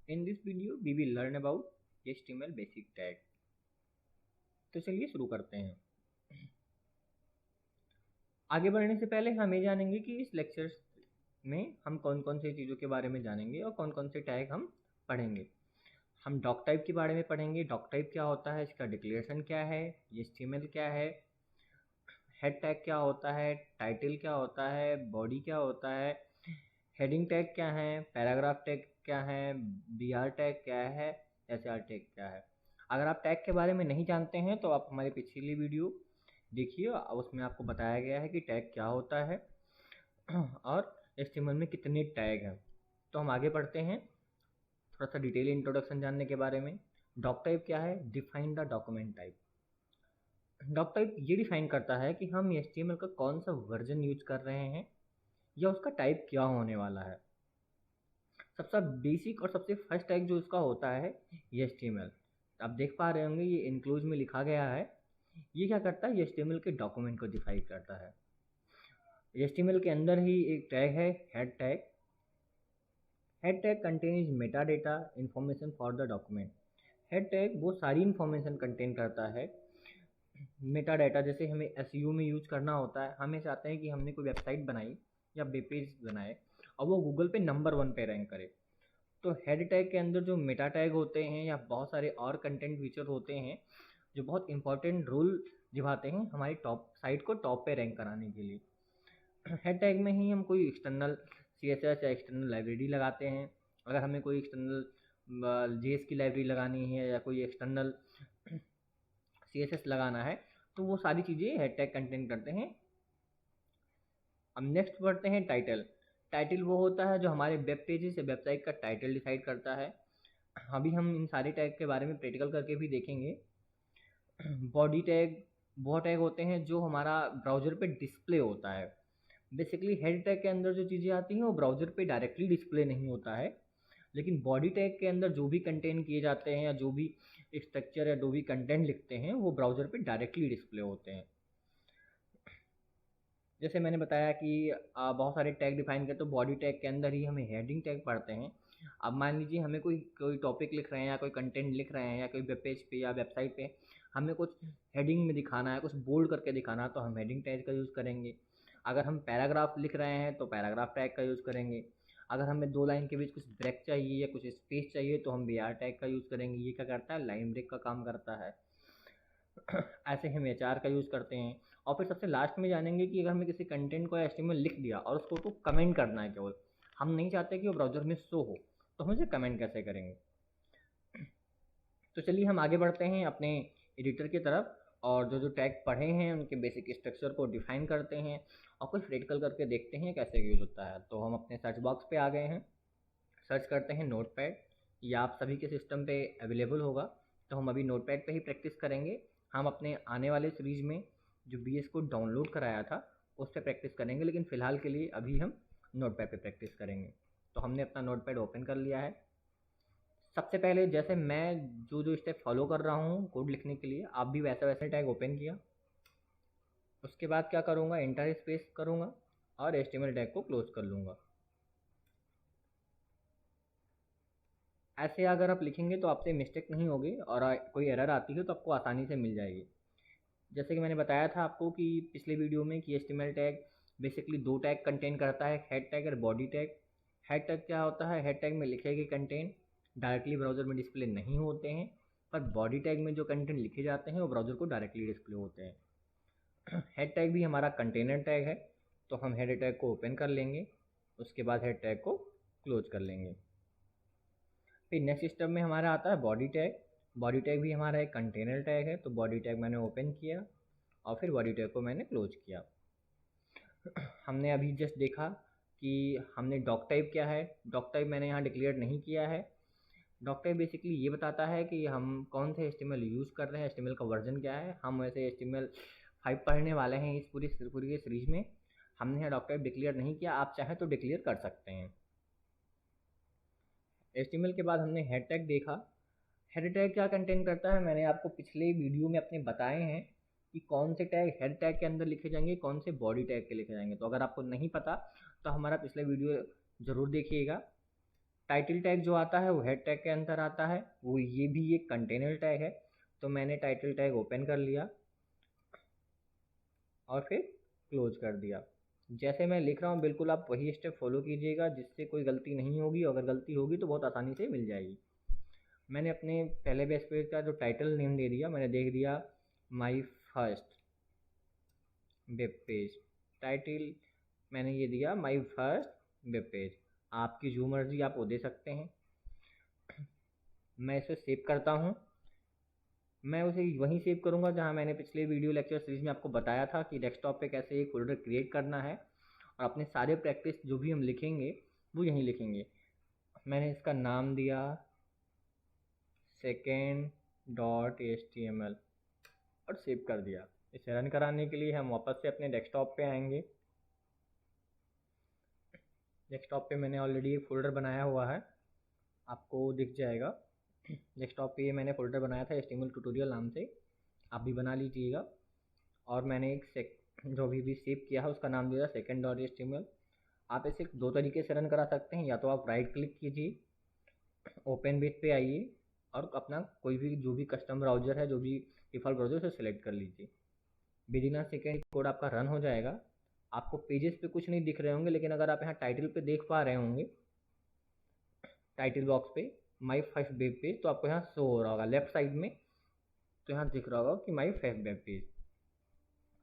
In this video, we will learn about HTML basic tag. तो चलिए शुरू करते हैं। आगे बढ़ने से पहले हम ये जानेंगे कि इस लेक्चर में हम कौन कौन सी चीज़ों के बारे में जानेंगे और कौन कौन से टैग हम पढ़ेंगे। हम डॉक टाइप के बारे में पढ़ेंगे। डॉक टाइप क्या होता है, इसका डिक्लेरेशन क्या है, HTML क्या है, हेड टैग क्या होता है, टाइटल क्या होता है, बॉडी क्या होता है, हेडिंग टैग क्या है, पैराग्राफ टैग क्या है, BR टैग क्या है, SR टैग क्या है। अगर आप टैग के बारे में नहीं जानते हैं तो आप हमारी पिछली वीडियो देखिए, उसमें आपको बताया गया है कि टैग क्या होता है और HTML में कितने टैग हैं। तो हम आगे बढ़ते हैं, थोड़ा सा डिटेल इंट्रोडक्शन जानने के बारे में। डॉक टाइप क्या है? Define the document type. Doc type ये डिफाइन करता है कि हम HTML का कौन सा वर्जन यूज कर रहे हैं या उसका टाइप क्या होने वाला है। सबसे बेसिक और सबसे फर्स्ट टैग जो इसका होता है HTML, आप देख पा रहे होंगे ये इंक्लूज में लिखा गया है। ये क्या करता है? HTML के डॉक्यूमेंट को डिफाइन करता है। HTML के अंदर ही एक टैग है head tag. Head tag contains Meta data information for the document. Head tag वो सारी इन्फॉर्मेशन कंटेन करता है। मेटा डाटा जैसे हमें SEO में यूज करना होता है, हमें चाहते हैं कि हमने कोई वेबसाइट बनाई या वेब पेज बनाए और वो गूगल पे नंबर 1 पे रैंक करे। तो हेड टैग के अंदर जो मेटा टैग होते हैं या बहुत सारे और कंटेंट फीचर होते हैं जो बहुत इंपॉर्टेंट रोल निभाते हैं हमारी टॉप साइट को टॉप पे रैंक कराने के लिए। हेड टैग में ही हम कोई एक्सटर्नल CSS या एक्सटर्नल लाइब्रेरी लगाते हैं। अगर हमें कोई एक्सटर्नल JS की लाइब्रेरी लगानी है या कोई एक्सटर्नल CSS लगाना है तो वो सारी चीज़ें हेड टैग कंटेन करते हैं। अब नेक्स्ट बढ़ते हैं टाइटल। टाइटल वो होता है जो हमारे वेब पेजेस या वेबसाइट का टाइटल डिसाइड करता है। अभी हम इन सारे टैग के बारे में प्रैक्टिकल करके भी देखेंगे। बॉडी टैग वो टैग होते हैं जो हमारा ब्राउज़र पे डिस्प्ले होता है। बेसिकली हेड टैग के अंदर जो चीज़ें आती हैं वो ब्राउज़र पे डायरेक्टली डिस्प्ले नहीं होता है, लेकिन बॉडी टैग के अंदर जो भी कंटेंट किए जाते हैं या जो भी स्ट्रक्चर या जो भी कंटेंट लिखते हैं वो ब्राउज़र पे डायरेक्टली डिस्प्ले होते हैं। जैसे मैंने बताया कि बहुत सारे टैग डिफाइन करते तो बॉडी टैग के अंदर ही हमें हेडिंग टैग पढ़ते हैं। अब मान लीजिए हमें कोई कोई टॉपिक लिख रहे हैं या कोई कंटेंट लिख रहे हैं या कोई वेब पेज पे या वेबसाइट पे हमें कुछ हेडिंग में दिखाना है, कुछ बोल्ड करके दिखाना है तो हम हेडिंग टैग का यूज़ करेंगे। अगर हम पैराग्राफ लिख रहे हैं तो पैराग्राफ टैग का यूज़ करेंगे। अगर हमें 2 लाइन के बीच कुछ ब्रेक चाहिए या कुछ स्पेस चाहिए तो हम BR टैग का यूज़ करेंगे। ये क्या करता है? लाइन ब्रेक का काम करता है। ऐसे हम HR का यूज़ करते हैं। और फिर सबसे लास्ट में जानेंगे कि अगर हमें किसी कंटेंट को HTML लिख दिया और उसको तो कमेंट करना है, केवल हम नहीं चाहते कि वो ब्राउज़र में शो हो, तो हम उसे कमेंट कैसे करेंगे। तो चलिए हम आगे बढ़ते हैं अपने एडिटर की तरफ और जो जो टैग पढ़े हैं उनके बेसिक स्ट्रक्चर को डिफाइन करते हैं और कुछ प्रैक्टिकल करके देखते हैं कैसे यूज़ होता है। तो हम अपने सर्च बॉक्स पे आ गए हैं, सर्च करते हैं नोटपैड। ये आप सभी के सिस्टम पे अवेलेबल होगा। तो हम अभी नोटपैड पे ही प्रैक्टिस करेंगे। हम अपने आने वाले सीरीज़ में जो BS कोड डाउनलोड कराया था उस पर प्रैक्टिस करेंगे, लेकिन फ़िलहाल के लिए अभी हम नोटपैड पे प्रैक्टिस करेंगे। तो हमने अपना नोटपैड ओपन कर लिया है। सबसे पहले जैसे मैं जो जो स्टेप फॉलो कर रहा हूँ कोड लिखने के लिए, आप भी वैसा वैसे टैग ओपन किया। उसके बाद क्या करूँगा? एंटर स्पेस करूँगा और HTML टैग को क्लोज कर लूँगा। ऐसे अगर आप लिखेंगे तो आपसे मिस्टेक नहीं होगी और कोई एरर आती है तो आपको आसानी से मिल जाएगी। जैसे कि मैंने बताया था आपको कि पिछले वीडियो में कि HTML tag basically 2 tag contain करता है, हेड टैग और बॉडी टैग। हेड टैग क्या होता है? हेड टैग में लिखे गए कंटेंट डायरेक्टली ब्राउज़र में डिस्प्ले नहीं होते हैं, पर बॉडी टैग में जो कंटेंट लिखे जाते हैं वो ब्राउज़र को डायरेक्टली डिस्प्ले होते हैं। हेड टैग भी हमारा कंटेनर टैग है, तो हम हेड टैग को ओपन कर लेंगे, उसके बाद हेड टैग को क्लोज कर लेंगे। फिर नेक्स्ट स्टेप में हमारा आता है बॉडी टैग। बॉडी टैग भी हमारा एक कंटेनर टैग है, तो बॉडी टैग मैंने ओपन किया और फिर बॉडी टैग को मैंने क्लोज किया। हमने अभी जस्ट देखा कि हमने डॉक टाइप क्या है। डॉक टाइप मैंने यहाँ डिक्लेयर नहीं किया है। डॉक टाइप बेसिकली ये बताता है कि हम कौन से HTML यूज़ कर रहे हैं, HTML का वर्जन क्या है। हम वैसे HTML 5 पढ़ने वाले हैं इस पूरी सीरीज़ में। हमने यहाँ डॉक टाइप डिक्लेयर नहीं किया, आप चाहें तो डिक्लेयर कर सकते हैं। HTML के बाद हमने हेड टैग देखा। हेड टैग क्या कंटेन करता है, मैंने आपको पिछले वीडियो में अपने बताए हैं कि कौन से टैग हेड टैग के अंदर लिखे जाएंगे, कौन से बॉडी टैग के लिखे जाएंगे। तो अगर आपको नहीं पता तो हमारा पिछले वीडियो ज़रूर देखिएगा। टाइटल टैग जो आता है वो हेड टैग के अंदर आता है, वो ये भी एक कंटेनर टैग है। तो मैंने टाइटल टैग ओपन कर लिया और फिर क्लोज कर दिया। जैसे मैं लिख रहा हूँ बिल्कुल आप वही स्टेप फॉलो कीजिएगा, जिससे कोई गलती नहीं होगी। अगर गलती होगी तो बहुत आसानी से मिल जाएगी। मैंने अपने पहले बेस पेज का जो टाइटल नेम दे दिया, मैंने देख दिया my first web page. Title मैंने ये दिया माई फर्स्ट वेब पेज। आपकी जो मर्ज़ी आप वो दे सकते हैं। मैं इसे सेव करता हूँ। मैं उसे वहीं सेव करूँगा जहाँ मैंने पिछले वीडियो लेक्चर सीरीज में आपको बताया था कि डेस्कटॉप पे कैसे एक फोल्डर क्रिएट करना है, और अपने सारे प्रैक्टिस जो भी हम लिखेंगे वो यहीं लिखेंगे। मैंने इसका नाम दिया second.html और सेव कर दिया। इसे रन कराने के लिए हम वापस से अपने डेस्कटॉप पे आएंगे। डेस्कटॉप पे मैंने ऑलरेडी एक फ़ोल्डर बनाया हुआ है, आपको दिख जाएगा। डेस्कटॉप पे ये मैंने फ़ोल्डर बनाया था HTML ट्यूटोरियल नाम से, आप भी बना लीजिएगा। और मैंने एक जो भी सेव किया है उसका नाम दिया second.html। आप इसे दो तरीके से रन करा सकते हैं, या तो आप राइट क्लिक कीजिए, ओपन विथ पे आइए और अपना कोई भी जो भी कस्टम ब्राउज़र है, जो भी डिफ़ॉल्ट ब्राउज़र उसे सेलेक्ट कर लीजिए। विदिन अ सेकेंड कोड आपका रन हो जाएगा। आपको पेजेस पे कुछ नहीं दिख रहे होंगे, लेकिन अगर आप यहाँ टाइटल पे देख पा रहे होंगे, टाइटल बॉक्स पे माई फर्स्ट वेब पेज, तो आपको यहाँ शो हो रहा होगा लेफ्ट साइड में। तो यहाँ दिख रहा होगा कि माई फर्स्ट वेब पेज।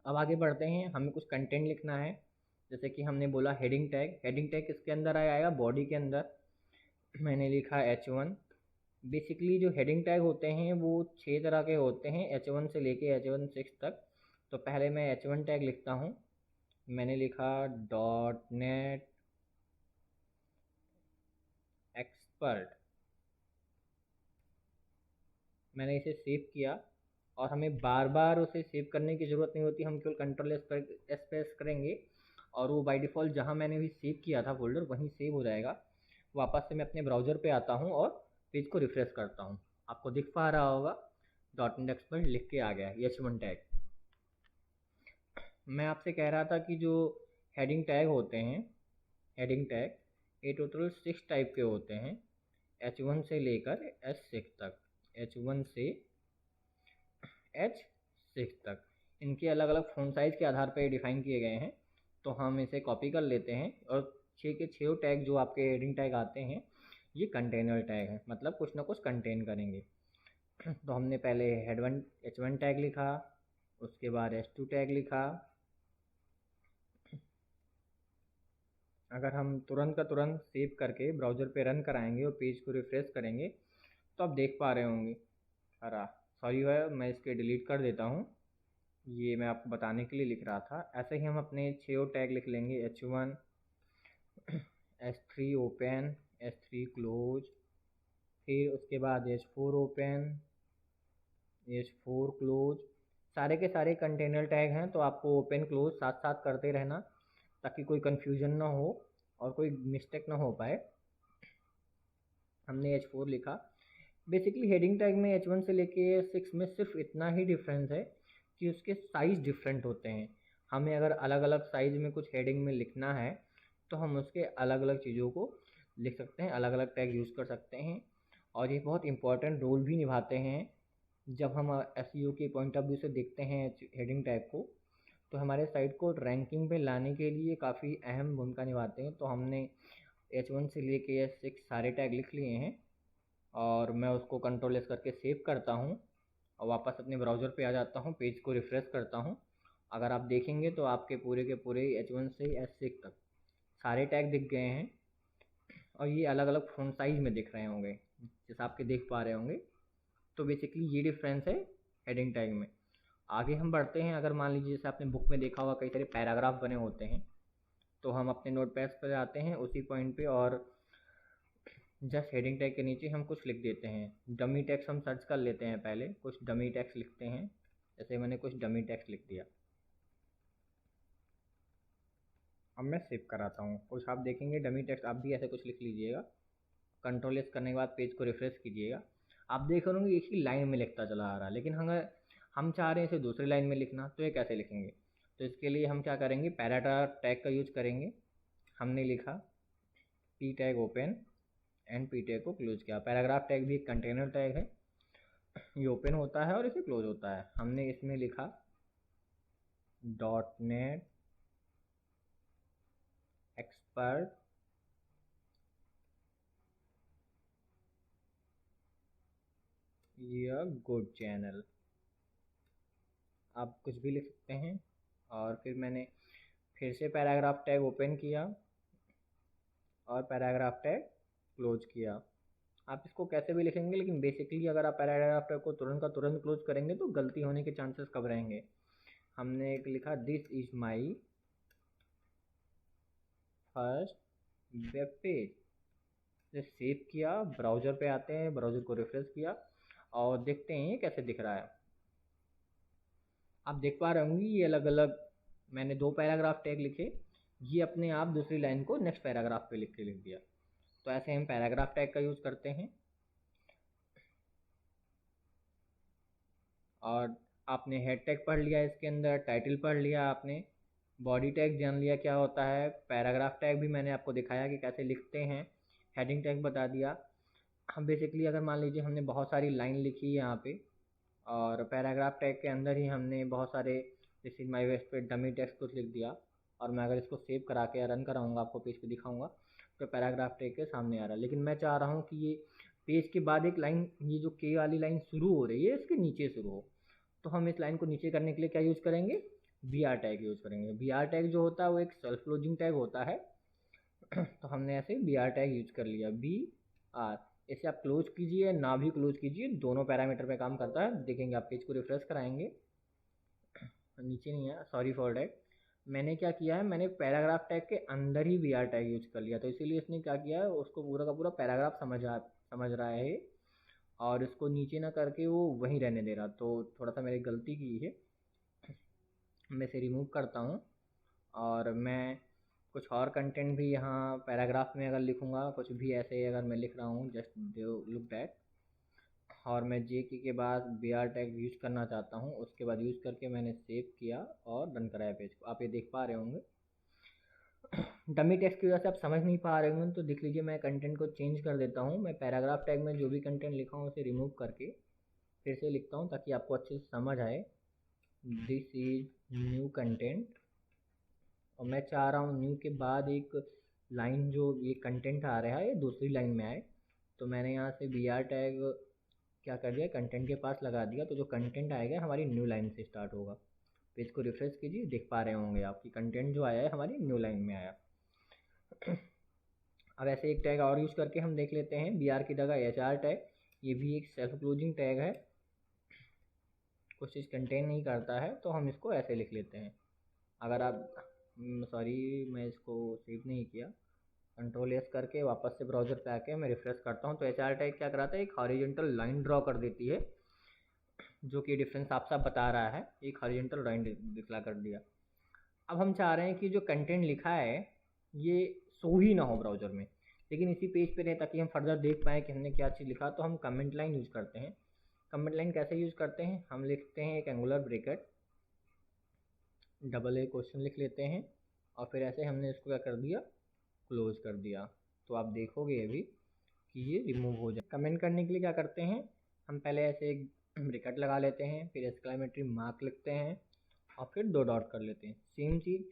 अब आगे बढ़ते हैं, हमें कुछ कंटेंट लिखना है। जैसे कि हमने बोला हेडिंग टैग। हेडिंग टैग किसके अंदर आएगा? बॉडी के अंदर। मैंने लिखा H1। बेसिकली जो हेडिंग टैग होते हैं वो 6 तरह के होते हैं, H1 से लेके H1 6 तक। तो पहले मैं H1 टैग लिखता हूँ। मैंने लिखा .NET एक्सपर्ट। मैंने इसे सेव किया, और हमें बार बार उसे सेव करने की ज़रूरत नहीं होती। हम केवल कंट्रोल एस प्रेस करेंगे और वो बाय डिफ़ॉल्ट जहाँ मैंने भी सेव किया था फ़ोल्डर वहीं सेव हो जाएगा। वापस से मैं अपने ब्राउज़र पे आता हूँ और पेज को रिफ़्रेश करता हूँ। आपको दिख पा रहा होगा .NET एक्सपर्ट लिख के आ गया है, H1 टैग। मैं आपसे कह रहा था कि जो हेडिंग टैग होते हैं, हेडिंग टैग ये टोटल 6 टाइप के होते हैं, H1 से लेकर H6 तक। H1 से H6 तक इनके अलग अलग फ़ॉन्ट साइज़ के आधार पर डिफ़ाइन किए गए हैं। तो हम इसे कॉपी कर लेते हैं, और 6 के 6 टैग जो आपके हेडिंग टैग आते हैं ये कंटेनर टैग हैं, मतलब कुछ ना कुछ कंटेन करेंगे। तो हमने पहले H1 टैग लिखा, उसके बाद H2 टैग लिखा। अगर हम तुरंत का तुरंत सेव करके ब्राउज़र पे रन कराएंगे और पेज को रिफ़्रेश करेंगे तो आप देख पा रहे होंगे। अरे सॉरी है, मैं इसके डिलीट कर देता हूँ। ये मैं आपको बताने के लिए लिख रहा था। ऐसे ही हम अपने 6 टैग लिख लेंगे, H1, H3 open, H3 close, फिर उसके बाद H4 ओपन, H4 क्लोज। सारे के सारे कंटेनर टैग हैं, तो आपको ओपन क्लोज साथ साथ करते रहना ताकि कोई कन्फ्यूजन ना हो और कोई मिस्टेक ना हो पाए। हमने H4 लिखा। बेसिकली हेडिंग टैग में H1 से लेके H6 में सिर्फ इतना ही डिफरेंस है कि उसके साइज़ डिफरेंट होते हैं। हमें अगर अलग अलग साइज़ में कुछ हेडिंग में लिखना है तो हम उसके अलग अलग चीज़ों को लिख सकते हैं, अलग अलग टैग यूज़ कर सकते हैं। और ये बहुत इंपॉर्टेंट रोल भी निभाते हैं। जब हम SEO के पॉइंट ऑफ व्यू से देखते हैं हेडिंग टैग को, तो हमारे साइट को रैंकिंग पे लाने के लिए काफ़ी अहम भूमिका निभाते हैं। तो हमने H1 से लेके H6 सारे टैग लिख लिए हैं, और मैं उसको कंट्रोल एस करके सेव करता हूँ और वापस अपने ब्राउज़र पे आ जाता हूँ, पेज को रिफ़्रेश करता हूँ। अगर आप देखेंगे तो आपके पूरे के पूरे H1 से H6 तक सारे टैग दिख गए हैं, और ये अलग अलग फ़ॉन्ट साइज़ में दिख रहे होंगे, जैसे आपके देख पा रहे होंगे। तो बेसिकली ये डिफरेंस है हेडिंग टैग में। आगे हम बढ़ते हैं। अगर मान लीजिए जैसे आपने बुक में देखा होगा कई सारे पैराग्राफ बने होते हैं, तो हम अपने नोटपैड पर आते हैं उसी पॉइंट पे, और जस्ट हेडिंग टैग के नीचे हम कुछ लिख देते हैं। डमी टेक्स्ट हम सर्च कर लेते हैं, पहले कुछ डमी टेक्स्ट लिखते हैं। जैसे मैंने कुछ डमी टेक्स्ट लिख दिया। अब मैं सेव कराता हूँ। कुछ आप देखेंगे डमी टेक्स्ट, आप भी ऐसे कुछ लिख लीजिएगा। कंट्रोल एस करने के बाद पेज को रिफ्रेश कीजिएगा। आप देख रहे होंगे एक ही लाइन में लिखता चला आ रहा है, लेकिन अगर हम चाह रहे हैं इसे दूसरी लाइन में लिखना, तो ये कैसे लिखेंगे? तो इसके लिए हम क्या करेंगे, पैराग्राफ टैग का यूज करेंगे। हमने लिखा P tag open, and P tag को क्लोज किया। पैराग्राफ टैग भी एक कंटेनर टैग है, ये ओपन होता है और इसे क्लोज होता है। हमने इसमें लिखा .NET एक्सपर्ट या गुड चैनल, आप कुछ भी लिख सकते हैं। और फिर मैंने फिर से पैराग्राफ टैग ओपन किया और पैराग्राफ टैग क्लोज किया। आप इसको कैसे भी लिखेंगे, लेकिन बेसिकली अगर आप पैराग्राफ टैग को तुरंत का तुरंत क्लोज करेंगे तो गलती होने के चांसेस कब रहेंगे। हमने एक लिखा this is my first web page, save किया, ब्राउज़र पे आते हैं, ब्राउज़र को रिफ्रेश किया और देखते हैं ये कैसे दिख रहा है। आप देख पा रहे होंगे ये अलग अलग मैंने 2 पैराग्राफ टैग लिखे, ये अपने आप दूसरी लाइन को नेक्स्ट पैराग्राफ पे लिख दिया। तो ऐसे हम पैराग्राफ टैग का यूज़ करते हैं। और आपने हेड टैग पढ़ लिया, इसके अंदर टाइटल पढ़ लिया, आपने बॉडी टैग जान लिया क्या होता है, पैराग्राफ टैग भी मैंने आपको दिखाया कि कैसे लिखते हैं, हेडिंग टैग बता दिया। हम बेसिकली अगर मान लीजिए हमने बहुत सारी लाइन लिखी है यहाँ पे और पैराग्राफ टैग के अंदर ही हमने बहुत सारे दिस इज माई वेस्ट पे डमी टेक्स्ट कुछ लिख दिया और मैं अगर इसको सेव करा के रन कराऊंगा, आपको पेज पे दिखाऊंगा तो पैराग्राफ टैग के सामने आ रहा है। लेकिन मैं चाह रहा हूँ कि ये पेज के बाद एक लाइन, ये जो के वाली लाइन शुरू हो रही है इसके नीचे शुरू हो, तो हम इस लाइन को नीचे करने के लिए क्या यूज़ करेंगे, BR टैग यूज़ करेंगे। BR टैग जो होता है वो एक सेल्फ क्लोजिंग टैग होता है तो हमने ऐसे BR टैग यूज़ कर लिया, BR। इसे आप क्लोज कीजिए ना भी क्लोज कीजिए, दोनों पैरामीटर पे काम करता है। देखेंगे, आप पेज को रिफ्रेश कराएंगे, नीचे नहीं है, सॉरी फॉर डैट। मैंने क्या किया है, मैंने पैराग्राफ टैग के अंदर ही BR टैग यूज कर लिया, तो इसीलिए इसने क्या किया है, उसको पूरा का पूरा पैराग्राफ समझ रहा है और इसको नीचे ना करके वो वहीं रहने दे रहा। तो थोड़ा सा मेरी गलती की है, मैं इसे रिमूव करता हूँ और मैं कुछ और कंटेंट भी यहाँ पैराग्राफ में अगर लिखूँगा, कुछ भी ऐसे अगर मैं लिख रहा हूँ जस्ट लुक दैट, और मैं JK के बाद BR टैग यूज़ करना चाहता हूँ, उसके बाद यूज़ करके मैंने सेव किया और रन कराया पेज को। आप ये देख पा रहे होंगे डमी टेक्स्ट की वजह से आप समझ नहीं पा रहे होंगे, तो देख लीजिए मैं कंटेंट को चेंज कर देता हूँ। मैं पैराग्राफ टैग में जो भी कंटेंट लिखा हूँ उसे रिमूव करके फिर से लिखता हूँ ताकि आपको अच्छे से समझ आए। दिस इज न्यू कंटेंट, और मैं चाह रहा हूँ न्यू के बाद एक लाइन जो ये कंटेंट आ रहा है ये दूसरी लाइन में आए, तो मैंने यहाँ से BR टैग क्या कर दिया, कंटेंट के पास लगा दिया, तो जो कंटेंट आएगा हमारी न्यू लाइन से स्टार्ट होगा। पेज को रिफ्रेश कीजिए, देख पा रहे होंगे आपकी कंटेंट जो आया है हमारी न्यू लाइन में आया। अब ऐसे एक टैग और यूज़ करके हम देख लेते हैं, BR की जगह HR टैग, ये भी एक सेल्फ क्लोजिंग टैग है, कुछ चीज़ कंटेन नहीं करता है, तो हम इसको ऐसे लिख लेते हैं। अगर आप सॉरी मैं इसको सेव नहीं किया, Ctrl+S करके वापस से ब्राउज़र पे आके मैं रिफ्रेश करता हूँ, तो HR टैग क्या कराता है, एक हॉरिजॉन्टल लाइन ड्रॉ कर देती है, जो कि डिफरेंस आप सब बता रहा है, एक हॉरिजॉन्टल लाइन दिखला कर दिया। अब हम चाह रहे हैं कि जो कंटेंट लिखा है ये शो ही ना हो ब्राउज़र में, लेकिन इसी पेज पे रहे ताकि हम फर्दर देख पाएँ कि हमने क्या चीज़ लिखा, तो हम कमेंट लाइन यूज़ करते हैं। कमेंट लाइन कैसे यूज़ करते हैं, हम लिखते हैं एक एंगुलर ब्रैकेट AA क्वेश्चन लिख लेते हैं और फिर ऐसे हमने इसको क्या कर दिया, क्लोज कर दिया। तो आप देखोगे अभी कि ये रिमूव हो जाए। कमेंट करने के लिए क्या करते हैं, हम पहले ऐसे एक ब्रैकेट लगा लेते हैं, फिर एक्सक्लेमेटरी मार्क लिखते हैं और फिर 2 डॉट कर लेते हैं। सेम चीज़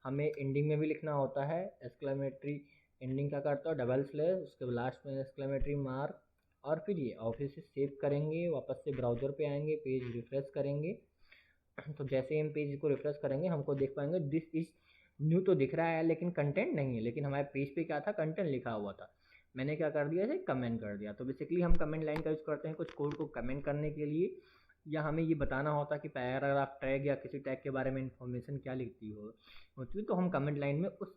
हमें एंडिंग में भी लिखना होता है, एक्सक्लेमेटरी एंडिंग क्या करता है, डबल स्लैश, उसके लास्ट में एक्सक्लेमेटरी मार्क, और फिर ये ऑफिस से सेव करेंगे, वापस से ब्राउज़र पे आएंगे, पेज रिफ्रेश करेंगे। तो जैसे हम पेज को रिफ्रेश करेंगे हमको देख पाएंगे दिस इज न्यू तो दिख रहा है लेकिन कंटेंट नहीं है, लेकिन हमारे पेज पे क्या था, कंटेंट लिखा हुआ था। मैंने क्या कर दिया, इसे कमेंट कर दिया। तो बेसिकली हम कमेंट लाइन का यूज़ करते हैं कुछ कोड को कमेंट करने के लिए, या हमें ये बताना होता कि पैराग्राफ टैग या किसी टैग के बारे में इंफॉर्मेशन क्या लिखती होती है, तो हम कमेंट लाइन में उस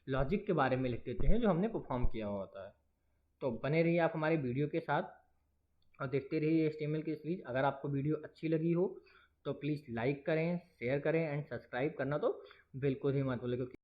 लॉजिक के बारे में लिख देते हैं जो हमने परफॉर्म किया होता है। तो बने रहिए आप हमारे वीडियो के साथ और देखते रहिए HTML की सीरीज। अगर आपको वीडियो अच्छी लगी हो तो प्लीज़ लाइक करें, शेयर करें एंड सब्सक्राइब करना तो बिल्कुल ही मत भूलें, क्योंकि